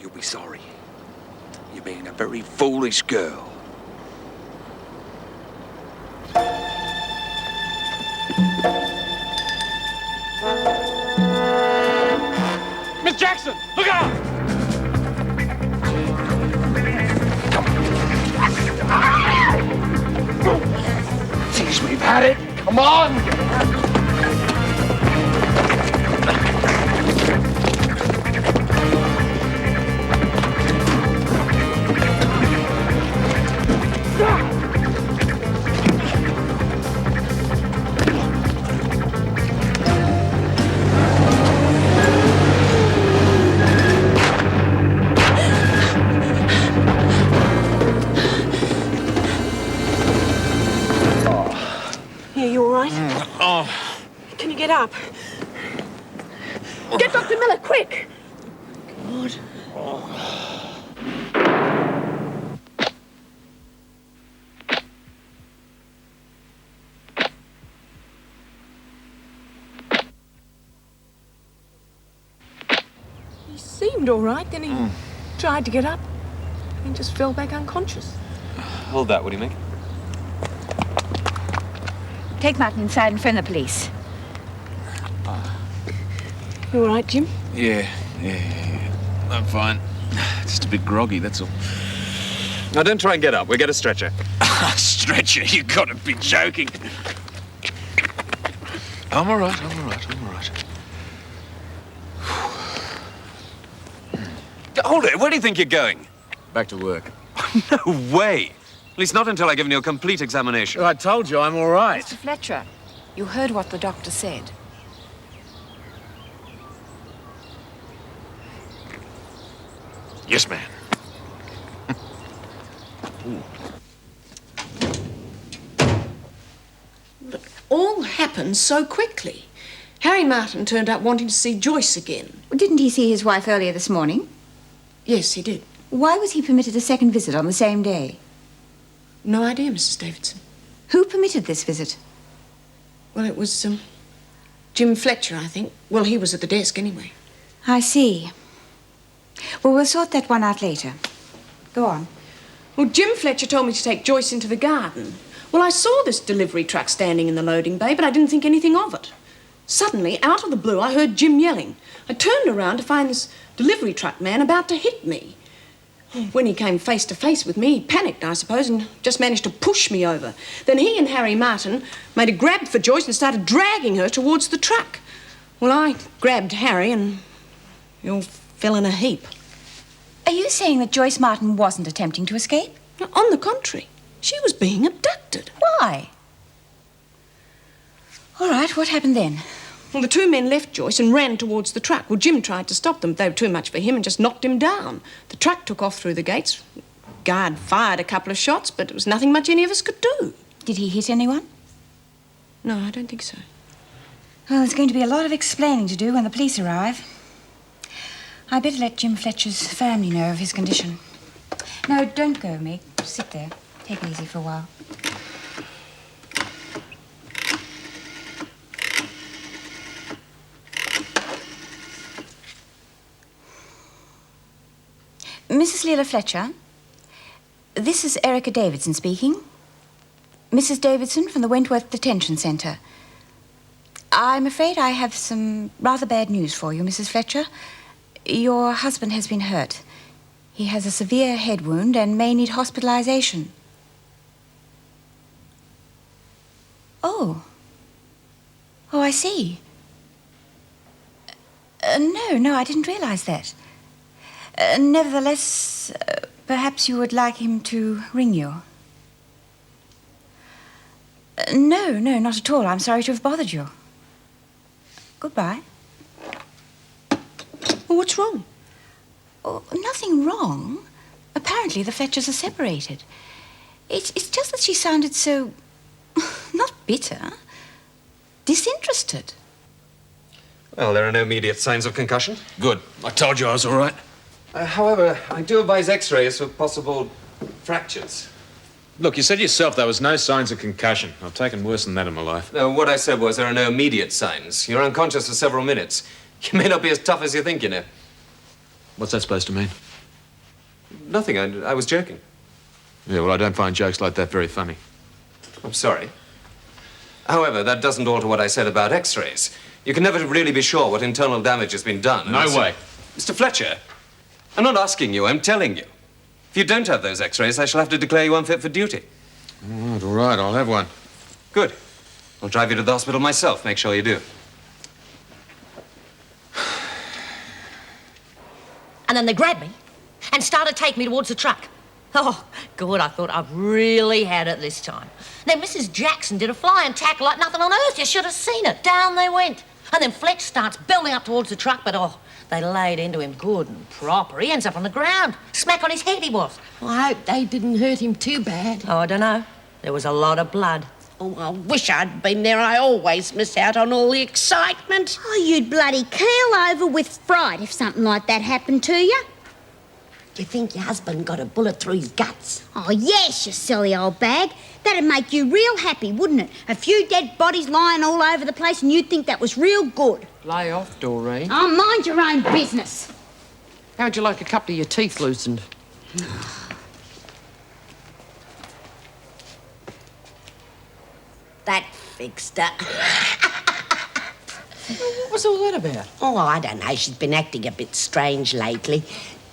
You'll be sorry. You're being a very foolish girl. Miss Jackson, look out! Jeez, we've had it. Come on! Can you get up? Get Dr. Miller, quick! God. He seemed all right, then he tried to get up and just fell back unconscious. Hold that, would you, Mick? Take Martin inside and phone the police. You all right, Jim? Yeah. I'm fine. Just a bit groggy, that's all. Now, don't try and get up. We'll get a stretcher. Stretcher, you gotta be joking. I'm all right. Hold it. Where do you think you're going? Back to work. No way. At least not until I've given you a complete examination. I told you I'm all right. Mr. Fletcher, you heard what the doctor said. Yes, ma'am. But all happened so quickly. Harry Martin turned up wanting to see Joyce again. Didn't he see his wife earlier this morning? Yes, he did. Why was he permitted a second visit on the same day? No idea, Mrs. Davidson. Who permitted this visit? Well, it was, Jim Fletcher, I think. Well, he was at the desk anyway. I see. Well, we'll sort that one out later. Go on. Well, Jim Fletcher told me to take Joyce into the garden. Well, I saw this delivery truck standing in the loading bay, but I didn't think anything of it. Suddenly, out of the blue, I heard Jim yelling. I turned around to find this delivery truck man about to hit me. When he came face to face with me, he panicked, I suppose, and just managed to push me over. Then he and Harry Martin made a grab for Joyce and started dragging her towards the truck. Well, I grabbed Harry and we all fell in a heap. Are you saying that Joyce Martin wasn't attempting to escape? On the contrary, she was being abducted. Why? All right, what happened then? Well, the two men left Joyce and ran towards the truck. Well, Jim tried to stop them. They were too much for him and just knocked him down. The truck took off through the gates. Guard fired a couple of shots, but it was nothing much any of us could do. Did he hit anyone? No, I don't think so. Well, there's going to be a lot of explaining to do when the police arrive. I'd better let Jim Fletcher's family know of his condition. No, don't go, Meg. Sit there. Take it easy for a while. Mrs. Leila Fletcher, this is Erica Davidson speaking. Mrs. Davidson from the Wentworth Detention Centre. I'm afraid I have some rather bad news for you, Mrs. Fletcher. Your husband has been hurt. He has a severe head wound and may need hospitalization. Oh. Oh, I see. No, I didn't realize that. Nevertheless, perhaps you would like him to ring you. No, not at all. I'm sorry to have bothered you. Goodbye. Well, what's wrong? Oh, nothing wrong. Apparently the Fletchers are separated. It's just that she sounded so... not bitter. Disinterested. Well, there are no immediate signs of concussion. Good. I told you I was all right. However, I do advise x-rays for possible fractures. Look, you said yourself there was no signs of concussion. I've taken worse than that in my life. No, what I said was there are no immediate signs. You're unconscious for several minutes. You may not be as tough as you think, you know. What's that supposed to mean? Nothing. I was joking. Yeah, well, I don't find jokes like that very funny. I'm sorry. However, that doesn't alter what I said about X-rays. You can never really be sure what internal damage has been done. No way. Mr. Fletcher, I'm not asking you, I'm telling you. If you don't have those X-rays, I shall have to declare you unfit for duty. All right, I'll have one. Good. I'll drive you to the hospital myself. Make sure you do. And then they grabbed me and started taking me towards the truck. Oh, good, I thought I've really had it this time. Then Mrs. Jackson did a flying tackle like nothing on earth. You should have seen it. Down they went. And then Fletch starts building up towards the truck, but they laid into him good and proper. He ends up on the ground. Smack on his head he was. Well, I hope they didn't hurt him too bad. Oh, I don't know. There was a lot of blood. Oh, I wish I'd been there. I always miss out on all the excitement. Oh, you'd bloody keel over with fright if something like that happened to you. Do you think your husband got a bullet through his guts? Oh, yes, you silly old bag. That'd make you real happy, wouldn't it? A few dead bodies lying all over the place and you'd think that was real good. Lay off, Doreen. Oh, mind your own business. How'd you like a couple of your teeth loosened? That fixed her. What was all that about? Oh, I don't know. She's been acting a bit strange lately.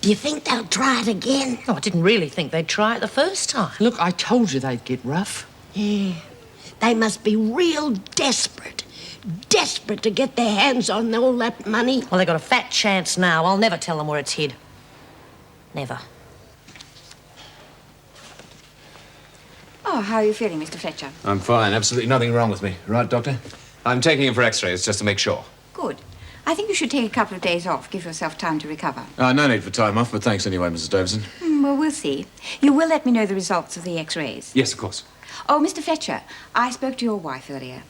Do you think they'll try it again? Oh, I didn't really think they'd try it the first time. Look, I told you they'd get rough. Yeah. They must be real desperate. Desperate to get their hands on all that money. Well, they got a fat chance now. I'll never tell them where it's hid. Never. Oh, how are you feeling, Mr. Fletcher? I'm fine. Absolutely nothing wrong with me. Right, Doctor? I'm taking him for X-rays just to make sure. Good. I think you should take a couple of days off. Give yourself time to recover. No need for time off, but thanks anyway, Mrs. Davidson. Well, we'll see. You will let me know the results of the X-rays. Yes, of course. Oh, Mr. Fletcher, I spoke to your wife earlier.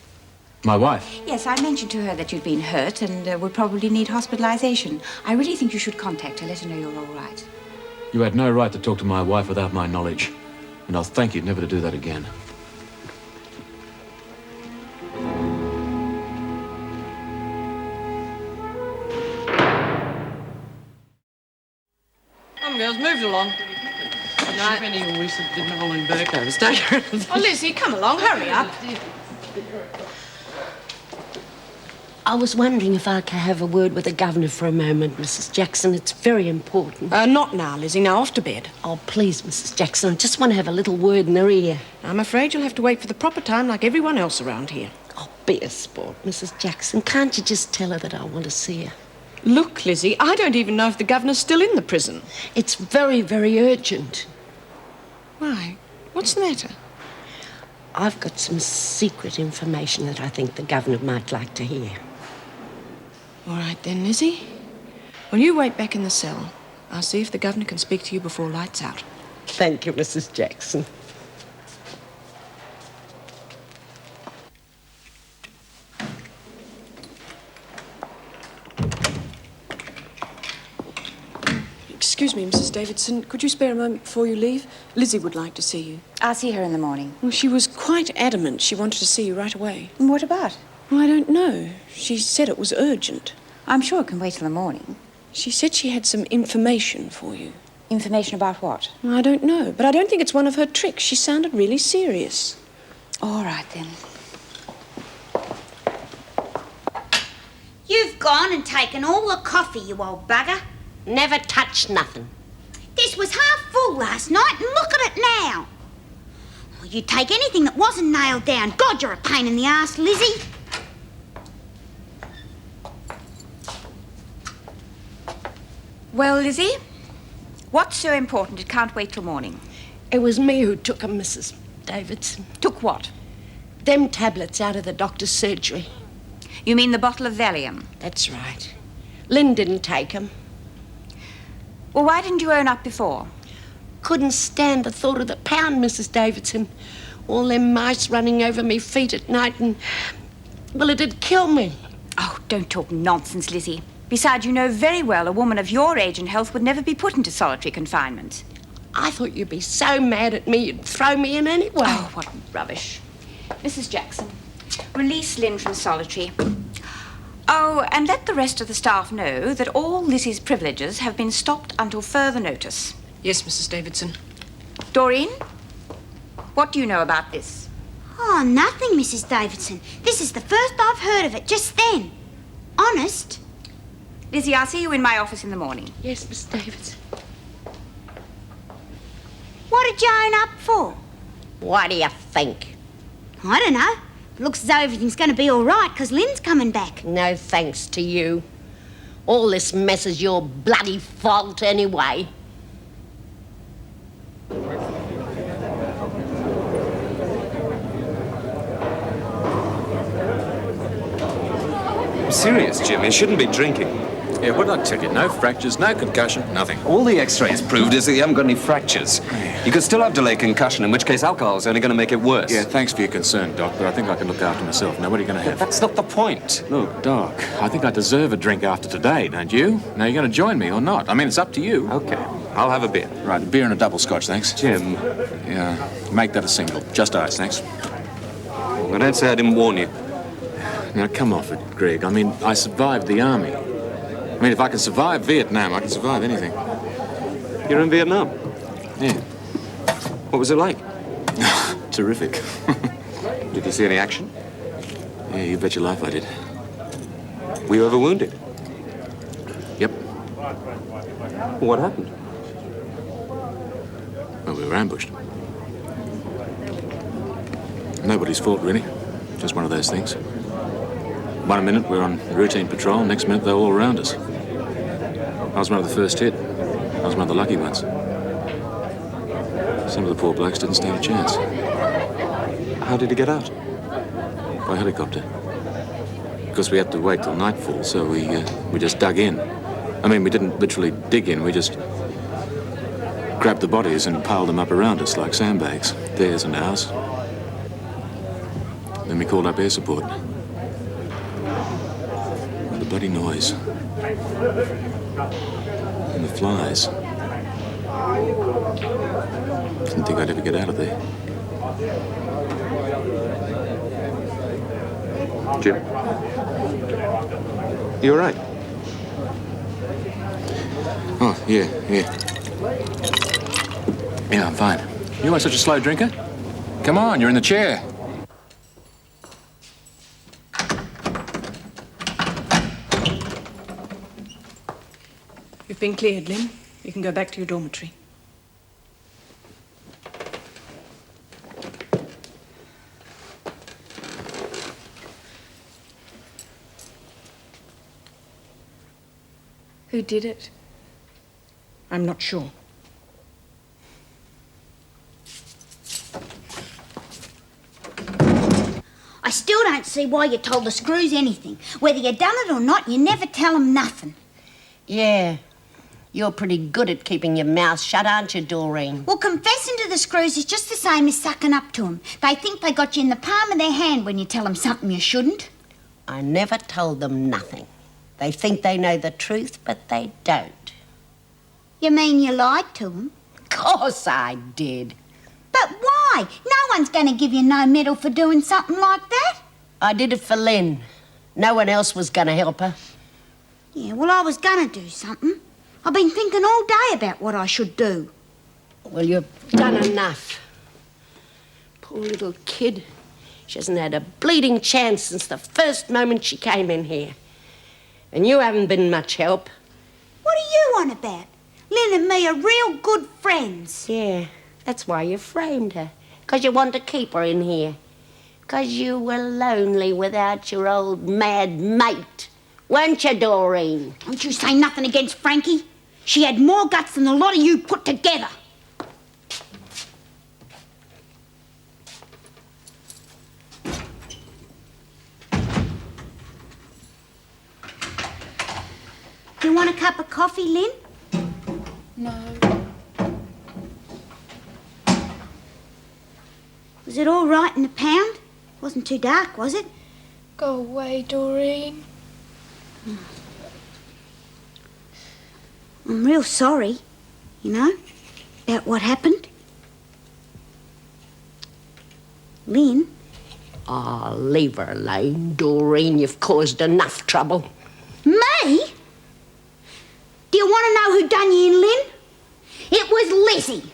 My wife? Yes, I mentioned to her that you'd been hurt and would probably need hospitalization. I really think you should contact her, let her know you're all right. You had no right to talk to my wife without my knowledge. And I'll thank you never to do that again. Come, girls, move along. No. Penny always didn't hold him back. I was taking Oh, Lizzie, come along, hurry up. I was wondering if I could have a word with the governor for a moment, Mrs. Jackson. It's very important. Not now, Lizzie. Now off to bed. Oh, please, Mrs. Jackson. I just want to have a little word in her ear. I'm afraid you'll have to wait for the proper time like everyone else around here. Oh, be a sport, Mrs. Jackson. Can't you just tell her that I want to see her? Look, Lizzie, I don't even know if the governor's still in the prison. It's very, very urgent. Why? What's the matter? I've got some secret information that I think the governor might like to hear. All right then, Lizzie. Well, you wait back in the cell. I'll see if the governor can speak to you before lights out. Thank you, Mrs. Jackson. Excuse me, Mrs. Davidson. Could you spare a moment before you leave? Lizzie would like to see you. I'll see her in the morning. Well, she was quite adamant she wanted to see you right away. What about? Well, I don't know. She said it was urgent. I'm sure it can wait till the morning. She said she had some information for you. Information about what? Well, I don't know, but I don't think it's one of her tricks. She sounded really serious. All right, then. You've gone and taken all the coffee, you old bugger. Never touch nothing. This was half full last night, and look at it now. Well, you'd take anything that wasn't nailed down. God, you're a pain in the arse, Lizzie. Well, Lizzie, what's so important it can't wait till morning? It was me who took 'em, Mrs. Davidson. Took what? Them tablets out of the doctor's surgery. You mean the bottle of Valium? That's right. Lynn didn't take 'em. Well, why didn't you own up before? Couldn't stand the thought of the pound, Mrs. Davidson. All them mice running over me feet at night and... well, it'd kill me. Oh, don't talk nonsense, Lizzie. Besides, you know very well a woman of your age and health would never be put into solitary confinement. I thought you'd be so mad at me you'd throw me in anyway. Oh, what rubbish. Mrs. Jackson, release Lynn from solitary. Oh, and let the rest of the staff know that all Lizzie's privileges have been stopped until further notice. Yes, Mrs. Davidson. Doreen, what do you know about this? Oh, nothing, Mrs. Davidson. This is the first I've heard of it, just then. Honest. Lizzie, I'll see you in my office in the morning. Yes, Miss Davidson. What did you own up for? What do you think? I don't know. It looks as though everything's going to be all right, because Lynn's coming back. No thanks to you. All this mess is your bloody fault anyway. I'm serious, Jim. You shouldn't be drinking. Yeah, what did I tell you? No fractures, no concussion, nothing. All the x-rays proved is that you haven't got any fractures. You could still have delayed concussion, in which case alcohol's only going to make it worse. Yeah, thanks for your concern, Doc, but I think I can look after myself. Now, what are you going to have? That's not the point. Look, Doc, I think I deserve a drink after today, don't you? Now, you're going to join me or not? I mean, it's up to you. Okay, I'll have a beer. Right, a beer and a double scotch, thanks. Jim. Yeah, make that a single. Just ice, thanks. I don't say I didn't warn you. Now, come off it, Greg. I mean, I survived the army. I mean, if I can survive Vietnam, I can survive anything. You're in Vietnam? Yeah. What was it like? Terrific. Did you see any action? Yeah, you bet your life I did. Were you ever wounded? Yep. What happened? Well, we were ambushed. Nobody's fault, really. Just one of those things. One minute we're on routine patrol, next minute they're all around us. I was one of the first hit. I was one of the lucky ones. Some of the poor blokes didn't stand a chance. How did you get out? By helicopter. Because we had to wait till nightfall, so we just dug in. I mean, we didn't literally dig in, we just grabbed the bodies and piled them up around us like sandbags, theirs and ours. Then we called up air support. The bloody noise. And the flies. Didn't think I'd ever get out of there. Jim? You all right? Oh, yeah. Yeah, I'm fine. You weren't such a slow drinker? Come on, you're in the chair. You've been cleared, Lynn. You can go back to your dormitory. Who did it? I'm not sure. I still don't see why you told the screws anything. Whether you done it or not, you never tell them nothing. Yeah. You're pretty good at keeping your mouth shut, aren't you, Doreen? Well, confessing to the screws is just the same as sucking up to them. They think they got you in the palm of their hand when you tell them something you shouldn't. I never told them nothing. They think they know the truth, but they don't. You mean you lied to them? Of course I did. But why? No one's going to give you no medal for doing something like that. I did it for Lynn. No one else was going to help her. Yeah, well, I was going to do something. I've been thinking all day about what I should do. Well, you've done enough. Poor little kid. She hasn't had a bleeding chance since the first moment she came in here. And you haven't been much help. What are you on about? Lynn and me are real good friends. Yeah, that's why you framed her. 'Cause you want to keep her in here. 'Cause you were lonely without your old mad mate. Weren't you, Doreen? Don't you say nothing against Frankie. She had more guts than a lot of you put together. Do you want a cup of coffee, Lynn? No. Was it all right in the pound? Wasn't too dark, was it? Go away, Doreen. I'm real sorry, you know, about what happened. Lynn? Oh, leave her alone, Doreen. You've caused enough trouble. Me? Do you want to know who done you in, Lynn? It was Lizzie.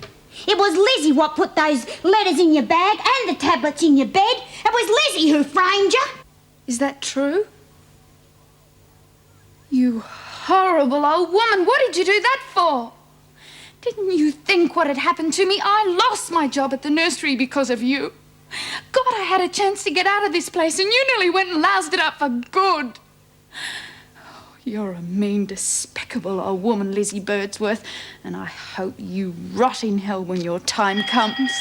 It was Lizzie what put those letters in your bag and the tablets in your bed. It was Lizzie who framed you. Is that true? You horrible old woman, what did you do that for? Didn't you think what had happened to me? I lost my job at the nursery because of you. God, I had a chance to get out of this place and you nearly went and loused it up for good. Oh, you're a mean, despicable old woman, Lizzie Birdsworth, and I hope you rot in hell when your time comes.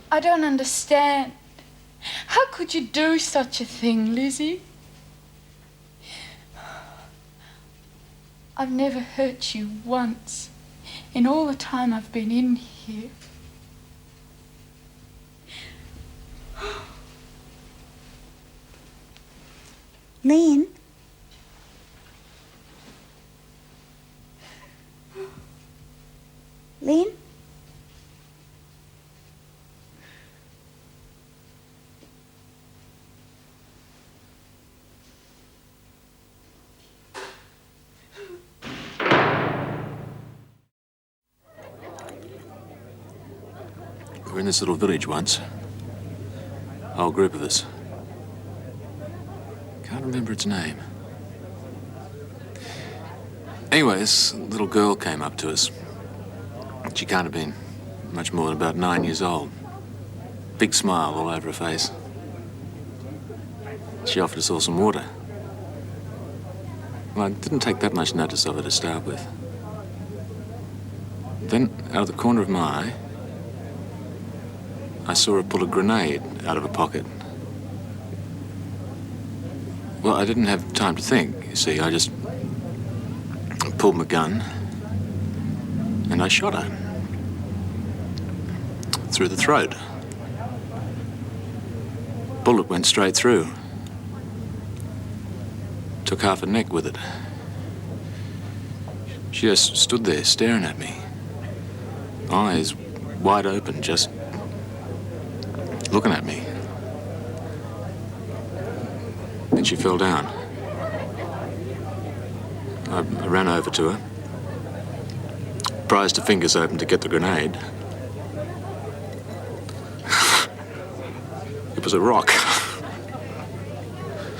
I don't understand. How could you do such a thing, Lizzie? I've never hurt you once in all the time I've been in here. Lynn? Lynn? We were in this little village once. A whole group of us. Can't remember its name. Anyway, this little girl came up to us. She can't have been much more than about 9 years old. Big smile all over her face. She offered us all some water. Well, I didn't take that much notice of her to start with. Then, out of the corner of my eye, I saw her pull a grenade out of her pocket. Well, I didn't have time to think, you see. I just pulled my gun and I shot her. Through the throat. Bullet went straight through. Took half her neck with it. She just stood there staring at me. Eyes wide open, just looking at me. Then she fell down. I ran over to her, prized her fingers open to get the grenade. It was a rock.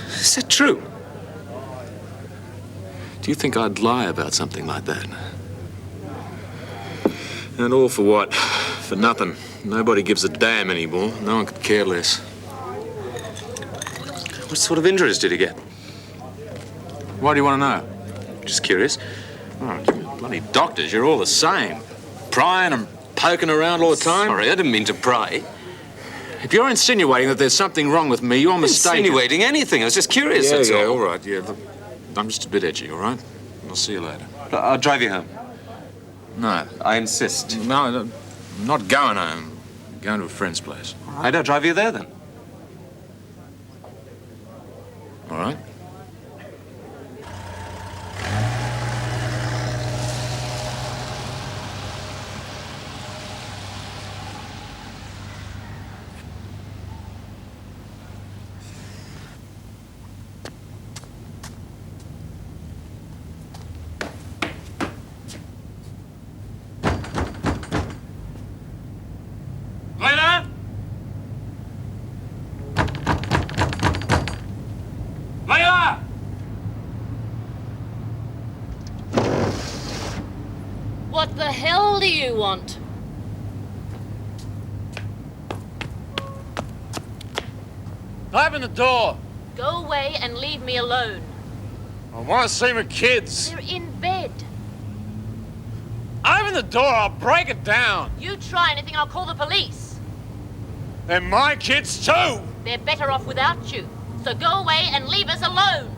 Is that true? Do you think I'd lie about something like that? And all for what? For nothing. Nobody gives a damn anymore. No one could care less. What sort of injuries did he get? Why do you want to know? Just curious. Oh, you bloody doctors, you're all the same. Prying and poking around all the time. Sorry, I didn't mean to pry. If you're insinuating that there's something wrong with me, you're mistaken. Insinuating anything. I was just curious, that's all. All right, yeah. Look, I'm just a bit edgy, all right? I'll see you later. I'll drive you home. No. I insist. No, I'm not going home. I'm going to a friend's place. All right, I'll drive you there, then. All right? What the hell do you want? Open the door. Go away and leave me alone. I want to see my kids. They're in bed. Open the door, I'll break it down. You try anything, I'll call the police. They're my kids too. They're better off without you. So go away and leave us alone.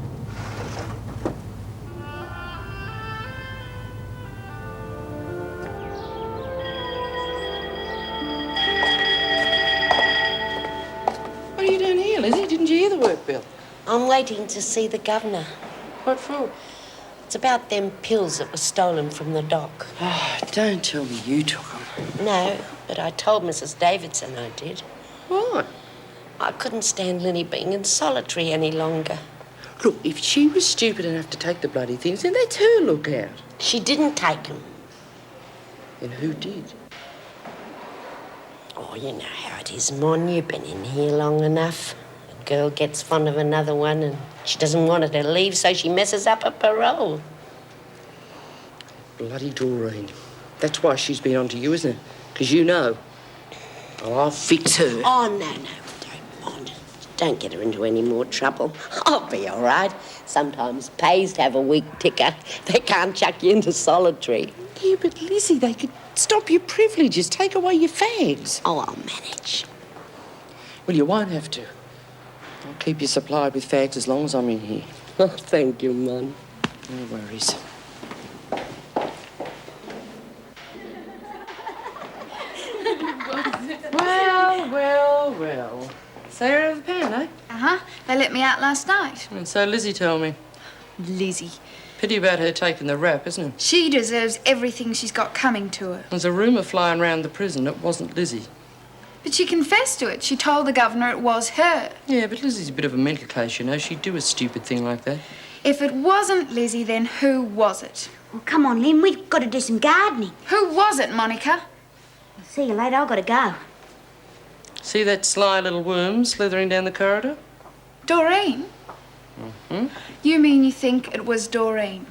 What are you doing here, Lizzie? Didn't you hear the work bill? I'm waiting to see the governor. What for? It's about them pills that were stolen from the dock. Oh, don't tell me you took them. No, but I told Mrs. Davidson I did. What? I couldn't stand Lynnie being in solitary any longer. Look, if she was stupid enough to take the bloody things, then that's her lookout. She didn't take them. Then who did? Oh, you know how it is, Mon. You've been in here long enough. A girl gets fond of another one and she doesn't want her to leave, so she messes up her parole. Bloody Doreen. That's why she's been on to you, isn't it? Because you know. Oh, I'll fix her. Oh, no, don't, Mon. Don't get her into any more trouble. I'll be all right. Sometimes pays to have a weak ticker. They can't chuck you into solitary. Yeah, but Lizzie, they could stop your privileges, take away your fags. Oh, I'll manage. Well, you won't have to. I'll keep you supplied with fags as long as I'm in here. Oh, thank you, Mon. No worries. Well. So you're out of the pan, eh? Uh-huh. They let me out last night. And so Lizzie told me. Lizzie. Pity about her taking the rap, isn't it? She deserves everything she's got coming to her. There's a rumour flying around the prison it wasn't Lizzie. But she confessed to it. She told the governor it was her. Yeah, but Lizzie's a bit of a mental case, you know. She'd do a stupid thing like that. If it wasn't Lizzie, then who was it? Well, come on, Lynn, we've got to do some gardening. Who was it, Monica? I'll see you later, I've got to go. See that sly little worm slithering down the corridor? Doreen? Mm-hmm. You mean you think it was Doreen?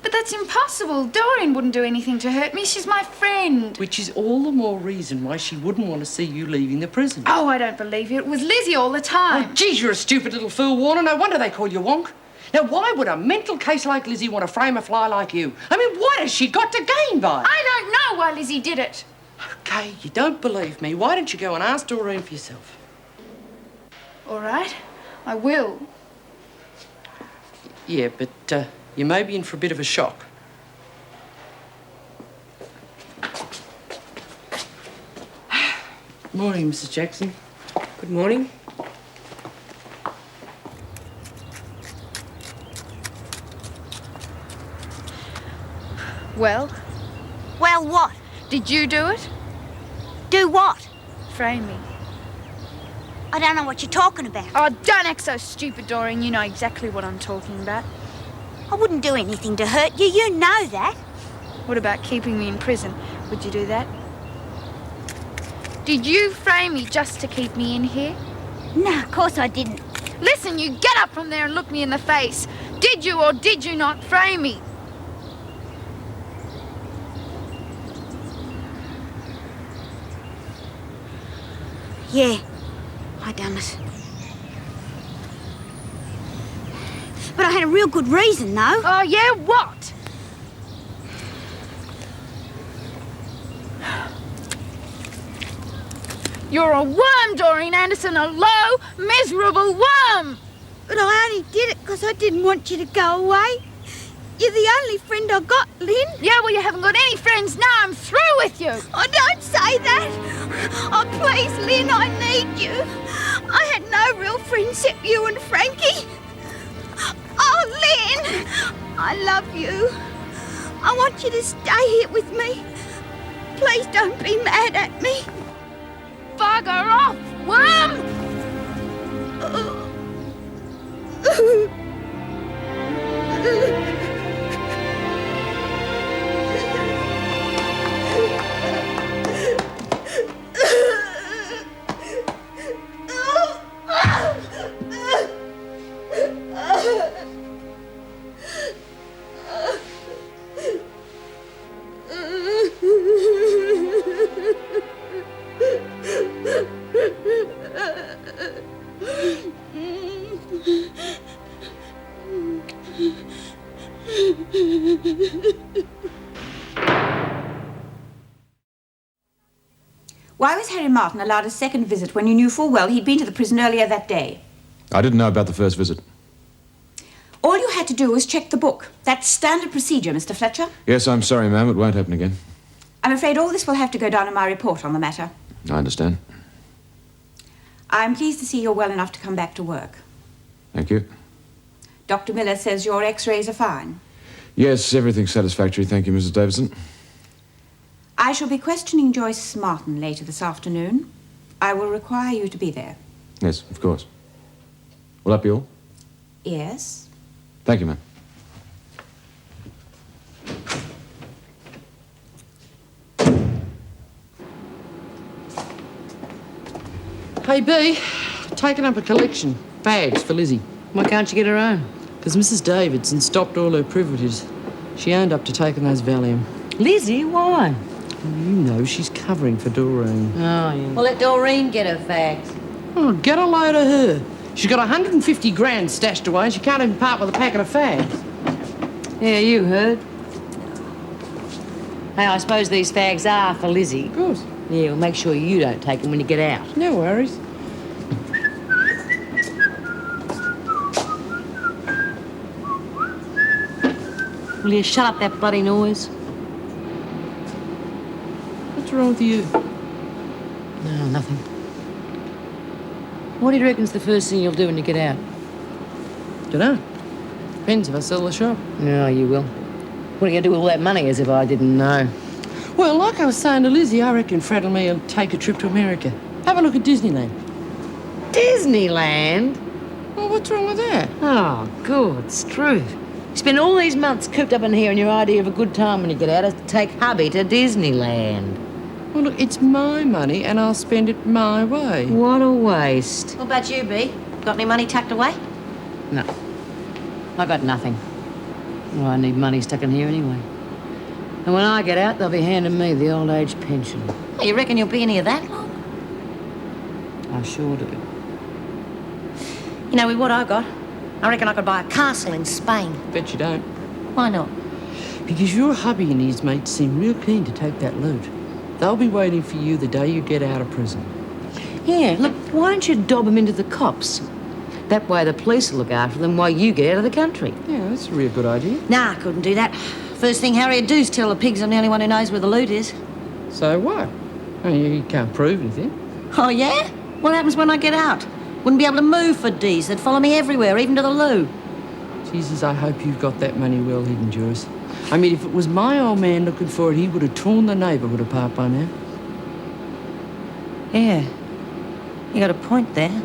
But that's impossible. Doreen wouldn't do anything to hurt me. She's my friend. Which is all the more reason why she wouldn't want to see you leaving the prison. Oh, I don't believe you. It was Lizzie all the time. Oh, geez, you're a stupid little fool, Warner. No wonder they call you wonk. Now, why would a mental case like Lizzie want to frame a fly like you? I mean, what has she got to gain by it? I don't know why Lizzie did it. OK, you don't believe me. Why don't you go and ask Doreen for yourself? All right, I will. Yeah, but you may be in for a bit of a shock. Morning, Mrs. Jackson. Good morning. Well? Well, what? Did you do it? Do what? Frame me. I don't know what you're talking about. Oh, don't act so stupid, Doreen. You know exactly what I'm talking about. I wouldn't do anything to hurt you. You know that. What about keeping me in prison? Would you do that? Did you frame me just to keep me in here? No, of course I didn't. Listen, you get up from there and look me in the face. Did you or did you not frame me? Yeah, I done it. But I had a real good reason, though. Oh, yeah? What? You're a worm, Doreen Anderson, a low, miserable worm. But I only did it because I didn't want you to go away. You're the only friend I got, Lynn. Yeah, well, you haven't got any friends now. I'm through with you. Oh, don't say that. Oh, please, Lynn, I need you. I had no real friends except you and Frankie. Oh, Lynn, I love you. I want you to stay here with me. Please don't be mad at me. Bugger off, worm! Why was Harry Martin allowed a second visit when you knew full well he'd been to the prison earlier that day? I didn't know about the first visit. All you had to do was check the book. That's standard procedure, Mr. Fletcher. Yes, I'm sorry, ma'am. It won't happen again. I'm afraid all this will have to go down in my report on the matter. I understand. I'm pleased to see you're well enough to come back to work. Thank you. Dr. Miller says your x-rays are fine. Yes, everything's satisfactory, thank you, Mrs. Davidson. I shall be questioning Joyce Martin later this afternoon. I will require you to be there. Yes, of course. Will that be all? Yes. Thank you, ma'am. Hey, B, taken up a collection. Bags for Lizzie. Why can't you get her own? Because Mrs. Davidson stopped all her privileges. She owned up to taking those Valium. Lizzie, why? You know she's covering for Doreen. Oh, yeah. Well, let Doreen get her fags. Oh, get a load of her. She's got 150 grand stashed away and she can't even part with a packet of fags. Yeah, you heard. Hey, I suppose these fags are for Lizzie. Of course. Yeah, well, make sure you don't take them when you get out. No worries. Will you shut up that bloody noise? What's wrong with you? No, nothing. What do you reckon's the first thing you'll do when you get out? Dunno. Depends if I sell the shop. No, you will. What are you going to do with all that money as if I didn't know? Well, like I was saying to Lizzie, I reckon Fred and me will take a trip to America. Have a look at Disneyland. Disneyland? Well, what's wrong with that? Oh, good, Struth. You spend all these months cooped up in here and your idea of a good time when you get out is to take hubby to Disneyland. Well, look, it's my money and I'll spend it my way. What a waste. What about you, B? Got any money tucked away? No. I got nothing. Well, I need money stuck in here anyway. And when I get out, they'll be handing me the old age pension. Oh, you reckon you'll be in here that long? I sure do. You know, with what I got, I reckon I could buy a castle in Spain. Bet you don't. Why not? Because your hubby and his mates seem real keen to take that loot. They'll be waiting for you the day you get out of prison. Yeah, look, why don't you dob them into the cops? That way the police will look after them while you get out of the country. Yeah, that's a real good idea. Nah, I couldn't do that. First thing Harry'd do is tell the pigs I'm the only one who knows where the loot is. So what? I mean, you can't prove anything. Oh, yeah? What happens when I get out? Wouldn't be able to move for D's. They'd follow me everywhere, even to the loo. Jesus, I hope you've got that money well hidden, Joyce. I mean, if it was my old man looking for it, he would have torn the neighbourhood apart by now. Yeah. You got a point there.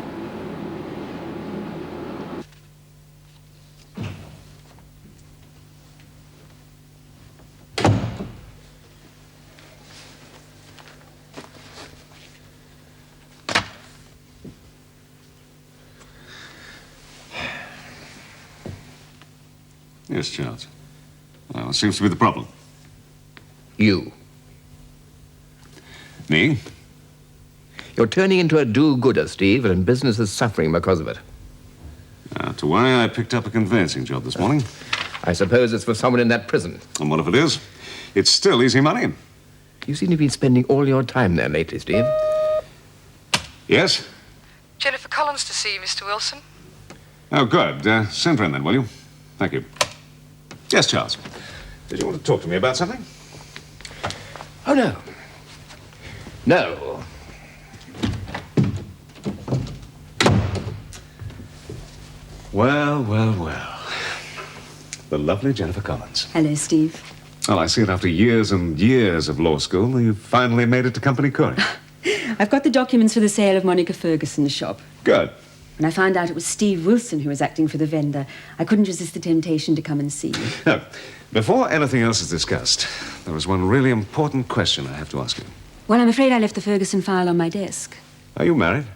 Yes, Charles. Well, what seems to be the problem? You. Me? You're turning into a do-gooder, Steve, and business is suffering because of it. To why I picked up a conveyancing job this morning. I suppose it's for someone in that prison. And what if it is? It's still easy money. You seem to be spending all your time there lately, Steve. Yes? Jennifer Collins to see you, Mr. Wilson. Oh, good. Send her in then, will you? Thank you. Yes, Charles. Did you want to talk to me about something? Oh, no. No. Well, well, well. The lovely Jennifer Collins. Hello, Steve. Well, I see it after years and years of law school. You've finally made it to company court. I've got the documents for the sale of Monica Ferguson's shop. Good. When I found out it was Steve Wilson who was acting for the vendor, I couldn't resist the temptation to come and see you. Now, before anything else is discussed, there is one really important question I have to ask you. Well, I'm afraid I left the Ferguson file on my desk. Are you married?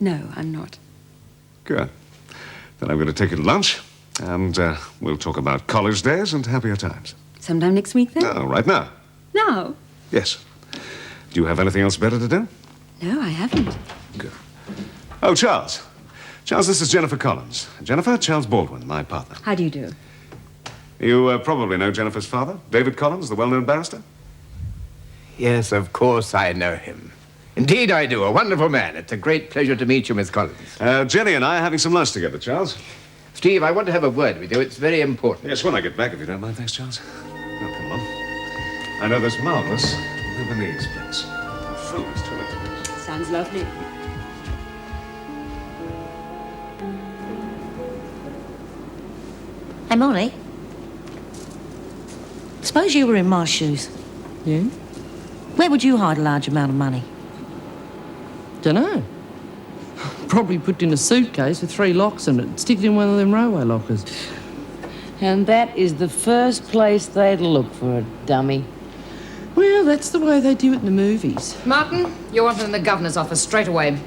No, I'm not. Good. Then I'm going to take you to lunch, and we'll talk about college days and happier times. Sometime next week, then? No, right now. No. Yes. Do you have anything else better to do? No, I haven't. Good. Oh, Charles. Charles, this is Jennifer Collins. Jennifer, Charles Baldwin, my partner. How do you do? You probably know Jennifer's father, David Collins, the well-known barrister? Yes, of course I know him. Indeed I do. A wonderful man. It's a great pleasure to meet you, Miss Collins. Jenny and I are having some lunch together, Charles. Steve, I want to have a word with you. It's very important. Yes, when I get back, if you don't mind. Thanks, Charles. Now, come on. I know this marvelous Lebanese place. The food is terrific. Sounds lovely. Hey, Molly. Suppose you were in my shoes. Yeah? Where would you hide a large amount of money? Dunno. Probably put in a suitcase with 3 locks in it. Stick it in one of them railway lockers. And that is the first place they'd look for a dummy. Well, that's the way they do it in the movies. Martin, you're wanted in the governor's office straight away.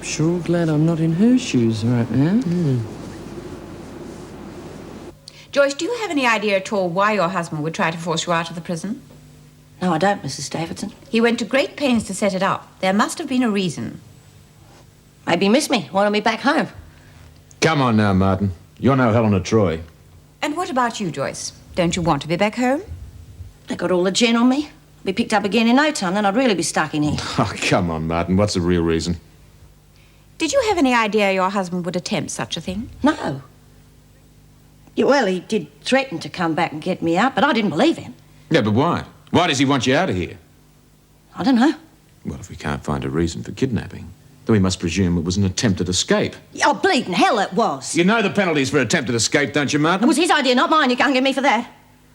Sure glad I'm not in her shoes right now. Joyce, do you have any idea at all why your husband would try to force you out of the prison? No, I don't, Mrs. Davidson. He went to great pains to set it up. There must have been a reason. Maybe he missed me, wanted me back home. Come on now, Martin. You're no Helen of Troy. And what about you, Joyce? Don't you want to be back home? They got all the gin on me. I'd be picked up again in no time, then I'd really be stuck in here. Oh, come on, Martin. What's the real reason? Did you have any idea your husband would attempt such a thing? No. Yeah, well, he did threaten to come back and get me out, but I didn't believe him. Yeah, but why? Why does he want you out of here? I don't know. Well, if we can't find a reason for kidnapping, then we must presume it was an attempted escape. Oh, bleeding hell it was. You know the penalties for attempted escape, don't you, Martin? It was his idea, not mine. You can't get me for that.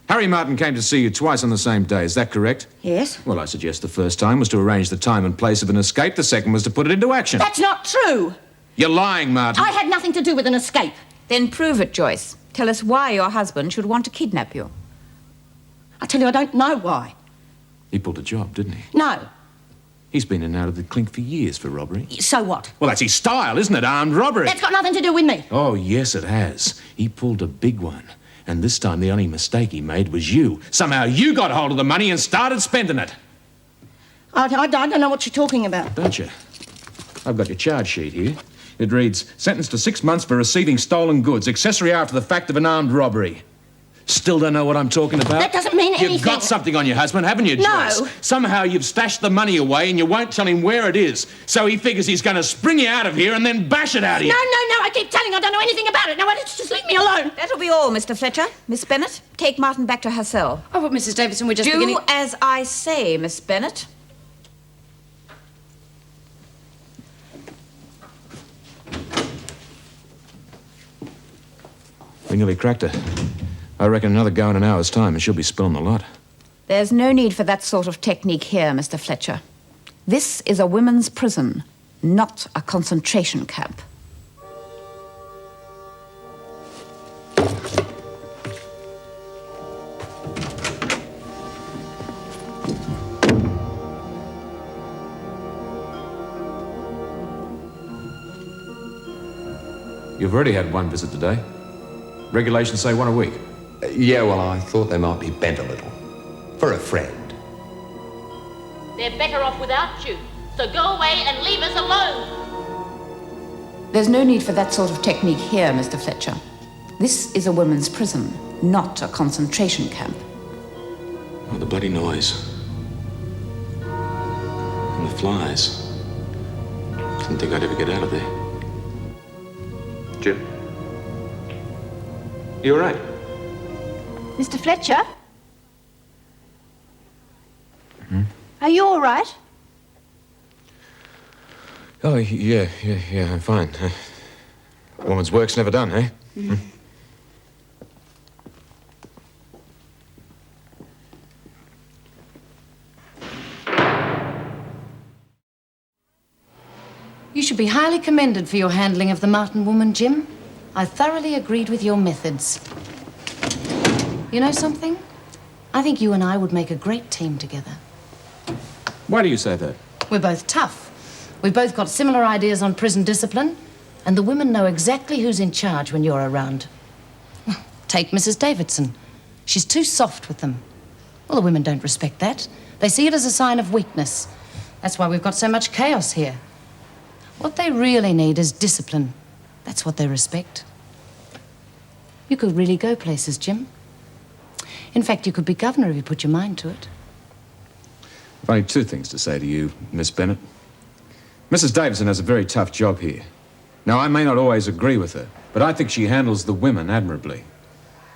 Harry Martin came to see you twice on the same day, is that correct? Yes. Well, I suggest the first time was to arrange the time and place of an escape. The second was to put it into action. That's not true. You're lying, Martin. I had nothing to do with an escape. Then prove it, Joyce. Tell us why your husband should want to kidnap you. I tell you, I don't know why. He pulled a job, didn't he? No. He's been in and out of the clink for years for robbery. So what? Well, that's his style, isn't it? Armed robbery. That's got nothing to do with me. Oh, yes, it has. He pulled a big one. And this time the only mistake he made was you. Somehow you got hold of the money and started spending it. I don't know what you're talking about. Don't you? I've got your charge sheet here. It reads, sentenced to 6 months for receiving stolen goods, accessory after the fact of an armed robbery. Still don't know what I'm talking about? That doesn't mean anything. You've got something on your husband, haven't you, No. Joyce? Somehow you've stashed the money away and you won't tell him where it is. So he figures he's going to spring you out of here and then bash it out of you. No, I keep telling you I don't know anything about it. Now, why don't you just leave me alone? That'll be all, Mr. Fletcher. Miss Bennett, take Martin back to her cell. Oh, but Mrs. Davidson, we're just Do beginning... as I say, Miss Bennett. We nearly cracked her. I reckon another go in an hour's time and she'll be spilling the lot. There's no need for that sort of technique here, Mr. Fletcher. This is a women's prison, not a concentration camp. You've already had one visit today. Regulations say 1 a week. Yeah, well, I thought they might be bent a little. For a friend. They're better off without you, so go away and leave us alone. There's no need for that sort of technique here, Mr. Fletcher. This is a women's prison, not a concentration camp. Oh, the bloody noise. And the flies. Didn't think I'd ever get out of there. Jim? You all right? Mr. Fletcher? Are you all right? Oh, yeah, I'm fine. Woman's work's never done, eh? You should be highly commended for your handling of the Martin woman, Jim. I thoroughly agreed with your methods. You know something? I think you and I would make a great team together. Why do you say that? We're both tough. We've both got similar ideas on prison discipline, and the women know exactly who's in charge when you're around. Well, take Mrs. Davidson. She's too soft with them. Well, the women don't respect that. They see it as a sign of weakness. That's why we've got so much chaos here. What they really need is discipline. That's what they respect. You could really go places, Jim. In fact, you could be governor if you put your mind to it. I've only 2 things to say to you, Miss Bennett. Mrs. Davidson has a very tough job here. Now, I may not always agree with her, but I think she handles the women admirably.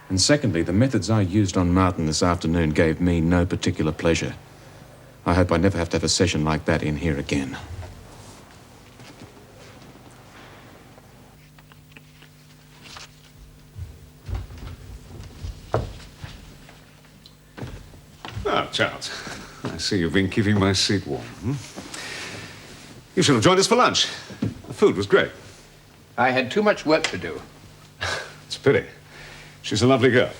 And secondly, the methods I used on Martin this afternoon gave me no particular pleasure. I hope I never have to have a session like that in here again. Ah, Charles. I see you've been keeping my seat warm. You should have joined us for lunch. The food was great. I had too much work to do. It's a pity. She's a lovely girl.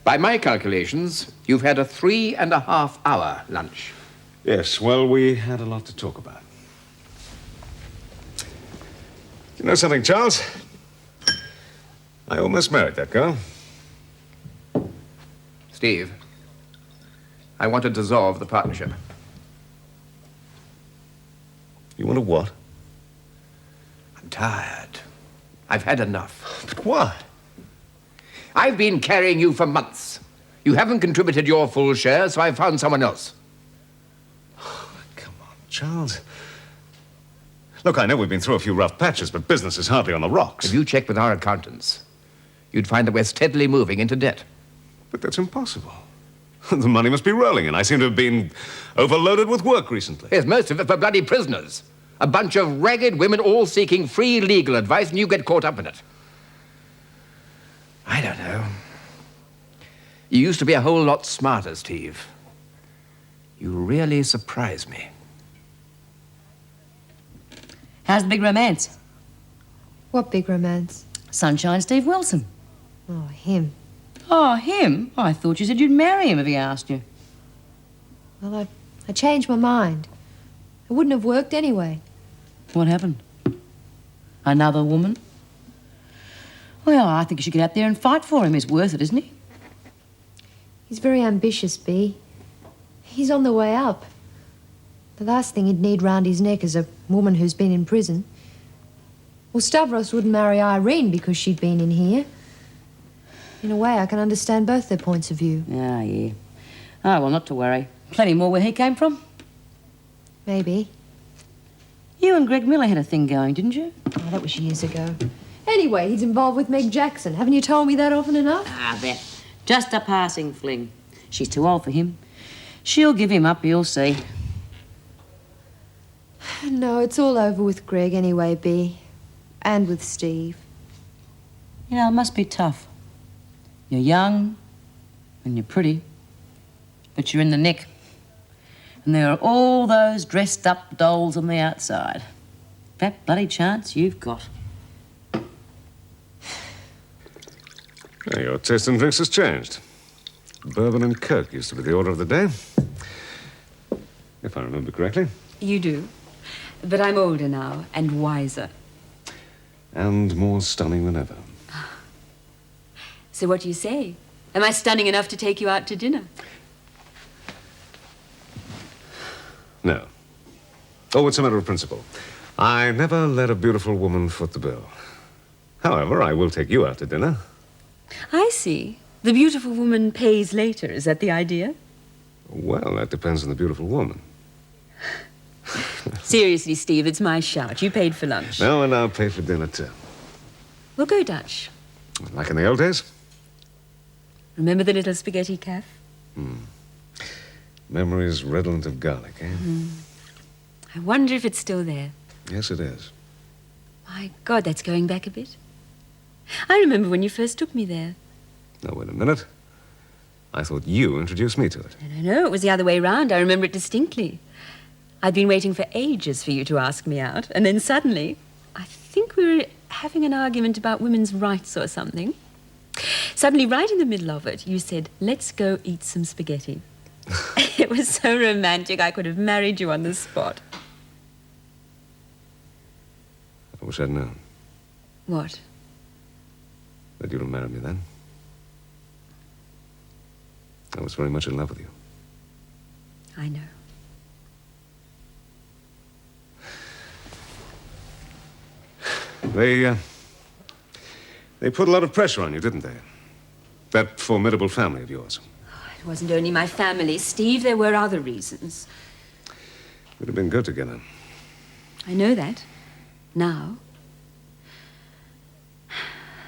By my calculations, you've had a 3.5-hour lunch. Yes, well, we had a lot to talk about. You know something, Charles? I almost married that girl. Steve, I want to dissolve the partnership. You want to what? I'm tired. I've had enough. But why? I've been carrying you for months. You haven't contributed your full share, so I found someone else. Come on, Charles. Look, I know we've been through a few rough patches, but business is hardly on the rocks. If you check with our accountants, you'd find that we're steadily moving into debt. But that's impossible. The money must be rolling, and I seem to have been overloaded with work recently. Yes, most of it for bloody prisoners. A bunch of ragged women all seeking free legal advice, and you get caught up in it. I don't know. You used to be a whole lot smarter, Steve. You really surprise me. How's the big romance? What big romance? Sunshine Steve Wilson. Oh, him. Oh, him? I thought you said you'd marry him if he asked you. Well, I changed my mind. It wouldn't have worked anyway. What happened? Another woman? Well, I think you should get out there and fight for him. He's worth it, isn't he? He's very ambitious, Bea. He's on the way up. The last thing he'd need round his neck is a woman who's been in prison. Well, Stavros wouldn't marry Irene because she'd been in here. In a way, I can understand both their points of view. Ah, yeah. Oh, well, not to worry. Plenty more where he came from. Maybe. You and Greg Miller had a thing going, didn't you? Oh, that was years ago. Anyway, he's involved with Meg Jackson. Haven't you told me that often enough? Ah, that. Just a passing fling. She's too old for him. She'll give him up, you'll see. No, it's all over with Greg anyway, Bea. And with Steve. You know, it must be tough. You're young and you're pretty, but you're in the nick. And there are all those dressed-up dolls on the outside. That bloody chance you've got. Well, your taste in drinks has changed. Bourbon and Coke used to be the order of the day. If I remember correctly. You do. But I'm older now and wiser. And more stunning than ever. So what do you say? Am I stunning enough to take you out to dinner? No. Oh, it's a matter of principle. I never let a beautiful woman foot the bill. However, I will take you out to dinner. I see. The beautiful woman pays later. Is that the idea? Well, that depends on the beautiful woman. Seriously, Steve, it's my shout. You paid for lunch. No, and I'll pay for dinner, too. We'll go Dutch. Like in the old days? Remember the little spaghetti cafe? Memories redolent of garlic, eh? I wonder if it's still there. Yes, it is. My God, that's going back a bit. I remember when you first took me there. Now, wait a minute. I thought you introduced me to it. No, it was the other way round. I remember it distinctly. I'd been waiting for ages for you to ask me out, and then suddenly, I think we were having an argument about women's rights or something. Suddenly, right in the middle of it, you said, let's go eat some spaghetti. It was so romantic, I could have married you on the spot. I wish I'd known. What? That you'd have married me then. I was very much in love with you. I know. They put a lot of pressure on you, didn't they? That formidable family of yours. It wasn't only my family, Steve. There were other reasons. We'd have been good together. I know that. Now.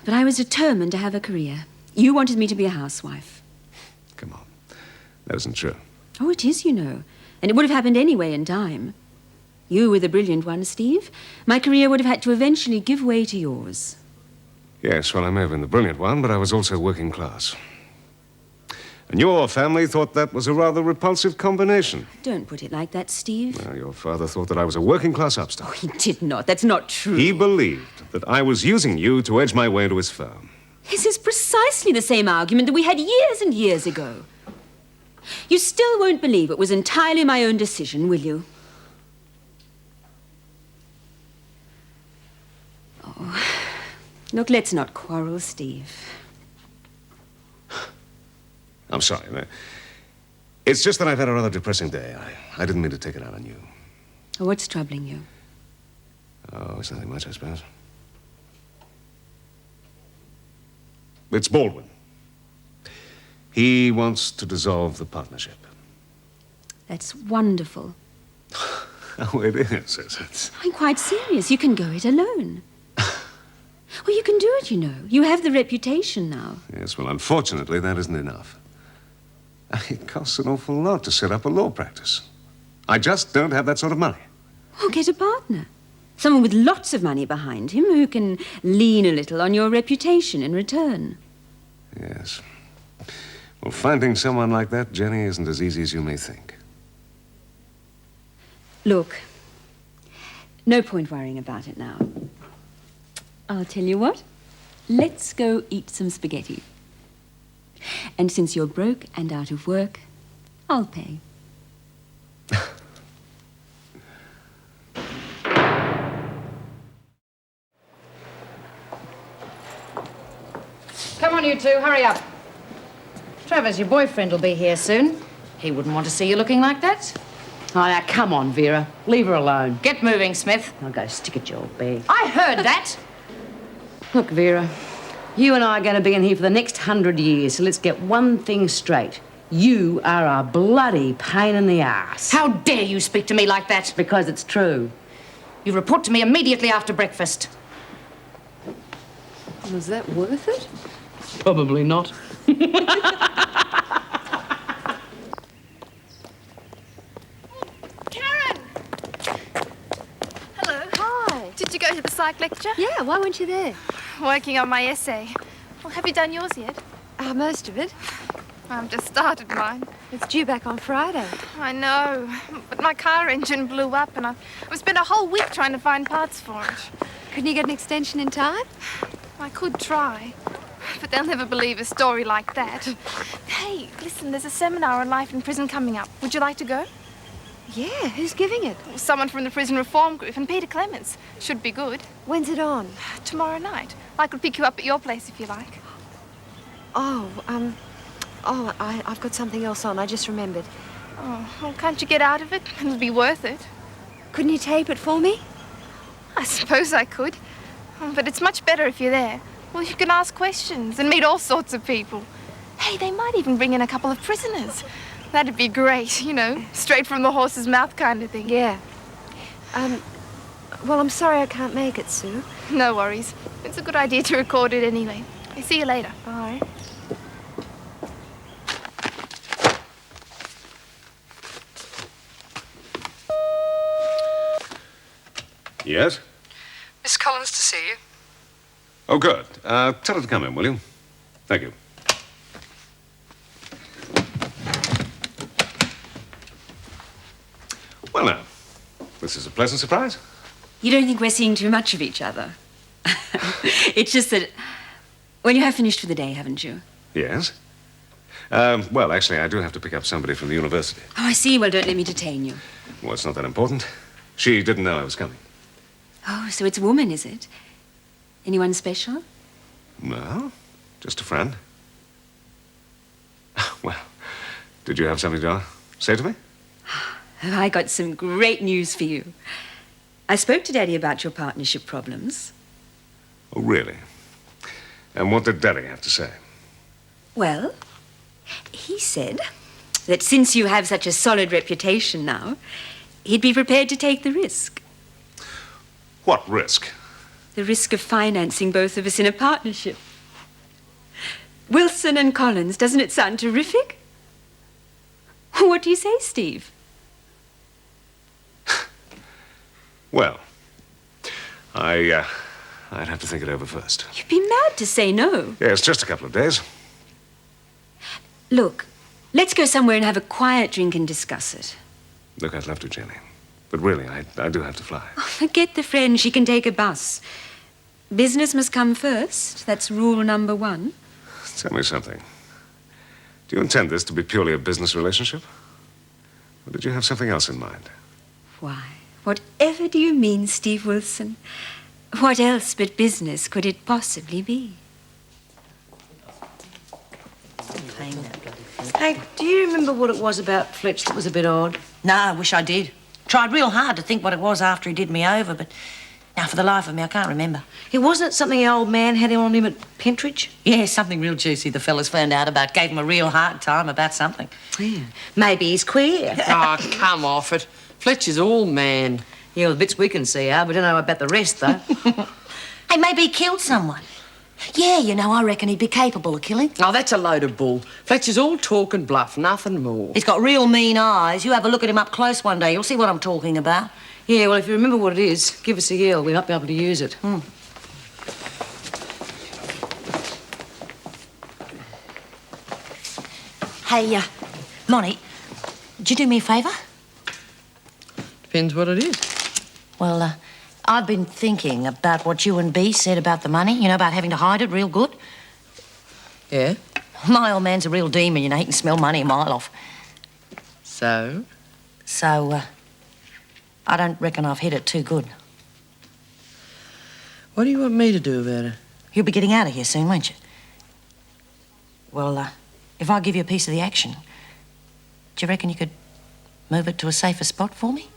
But I was determined to have a career. You wanted me to be a housewife. Come on. That isn't true. Oh, it is, you know. And it would have happened anyway in time. You were the brilliant one, Steve. My career would have had to eventually give way to yours. Yes, well, I may have been the brilliant one, but I was also working class. And your family thought that was a rather repulsive combination. Don't put it like that, Steve. Well, your father thought that I was a working-class upstart. Oh, he did not. That's not true. He believed that I was using you to edge my way into his firm. This is precisely the same argument that we had years and years ago. You still won't believe it was entirely my own decision, will you? Oh, look, let's not quarrel, Steve. I'm sorry. It's just that I've had a rather depressing day. I didn't mean to take it out on you. What's troubling you? Oh, it's nothing much, I suppose. It's Baldwin. He wants to dissolve the partnership. That's wonderful. Oh, it is, is it? I'm quite serious. You can go it alone. Well, you can do it, you know. You have the reputation now. Yes, well, unfortunately, that isn't enough. It costs an awful lot to set up a law practice. I just don't have that sort of money. Well, get a partner. Someone with lots of money behind him who can lean a little on your reputation in return. Yes. Well, finding someone like that, Jenny, isn't as easy as you may think. Look, no point worrying about it now. I'll tell you what. Let's go eat some spaghetti. And since you're broke and out of work, I'll pay. Come on, you two, hurry up. Travers, your boyfriend will be here soon. He wouldn't want to see you looking like that. Oh, now, come on, Vera. Leave her alone. Get moving, Smith. I'll go stick at your bed. I heard that. Look, Vera, you and I are going to be in here for the next 100 years, so let's get one thing straight. You are a bloody pain in the ass. How dare you speak to me like that? Because it's true. You report to me immediately after breakfast. Was that worth it? Probably not. Hello. Hi. Did you go to the psych lecture? Yeah, why weren't you there? Working on my essay. Well, have you done yours yet? Most of it. I've just started mine. It's due back on Friday. I know, but my car engine blew up and I've spent a whole week trying to find parts for it. Couldn't you get an extension in time? I could try, but they'll never believe a story like that. Hey, listen, there's a seminar on life in prison coming up. Would you like to go? Yeah, who's giving it? Someone from the prison reform group, and Peter Clements. Should be good. When's it on? Tomorrow night. I could pick you up at your place if you like. I've got something else on. I just remembered. Oh, well, can't you get out of it? It'll be worth it. Couldn't you tape it for me? I suppose I could. But it's much better if you're there. Well, you can ask questions and meet all sorts of people. Hey, they might even bring in a couple of prisoners. That'd be great, you know, straight from the horse's mouth kind of thing. Yeah. Well, I'm sorry I can't make it, Sue. No worries. It's a good idea to record it anyway. I'll see you later. Bye. Yes? Miss Collins to see you. Oh, good. Tell her to come in, will you? Thank you. Well, now, this is a pleasant surprise. You don't think we're seeing too much of each other? It's just that... Well, you have finished for the day, haven't you? Yes? Well, actually, I do have to pick up somebody from the university. Oh, I see. Well, don't let me detain you. Well, it's not that important. She didn't know I was coming. Oh, so it's a woman, is it? Anyone special? No, just a friend. Well, did you have something to say to me? I got some great news for you. I spoke to Daddy about your partnership problems. Oh, really? And what did Daddy have to say? Well, he said that since you have such a solid reputation now, he'd be prepared to take the risk. What risk? The risk of financing both of us in a partnership. Wilson and Collins, doesn't it sound terrific? What do you say, Steve? Well, I'd have to think it over first. You'd be mad to say no. Yes, just a couple of days. Look, Let's go somewhere and have a quiet drink and discuss it. Look, I'd love to, Jenny. But really, I do have to fly. Oh, forget the friend. She can take a bus. Business must come first. That's rule number 1. Tell me something. Do you intend this to be purely a business relationship? Or did you have something else in mind? Why, whatever do you mean, Steve Wilson? What else but business could it possibly be? Hey, do you remember what it was about Fletch that was a bit odd? No, I wish I did. Tried real hard to think what it was after he did me over, but now for the life of me, I can't remember. It wasn't something the old man had on him at Pentridge? Yeah, something real juicy the fellas found out about. Gave him a real hard time about something. Yeah. Maybe he's queer. Oh, come off it. Fletch is all man. Yeah, well, the bits we can see are, but don't know about the rest, though. Hey, maybe he killed someone. Yeah, you know, I reckon he'd be capable of killing. Oh, that's a load of bull. Fletch is all talk and bluff, nothing more. He's got real mean eyes. You have a look at him up close one day, you'll see what I'm talking about. Yeah, well, if you remember what it is, give us a yell. We might be able to use it. Hey, Lonnie, would you do me a favour? Depends what it is. Well, I've been thinking about what you and B said about the money, you know, about having to hide it real good. Yeah? My old man's a real demon, you know, he can smell money a mile off. So? So, I don't reckon I've hit it too good. What do you want me to do about it? You'll be getting out of here soon, won't you? Well, if I give you a piece of the action, do you reckon you could move it to a safer spot for me?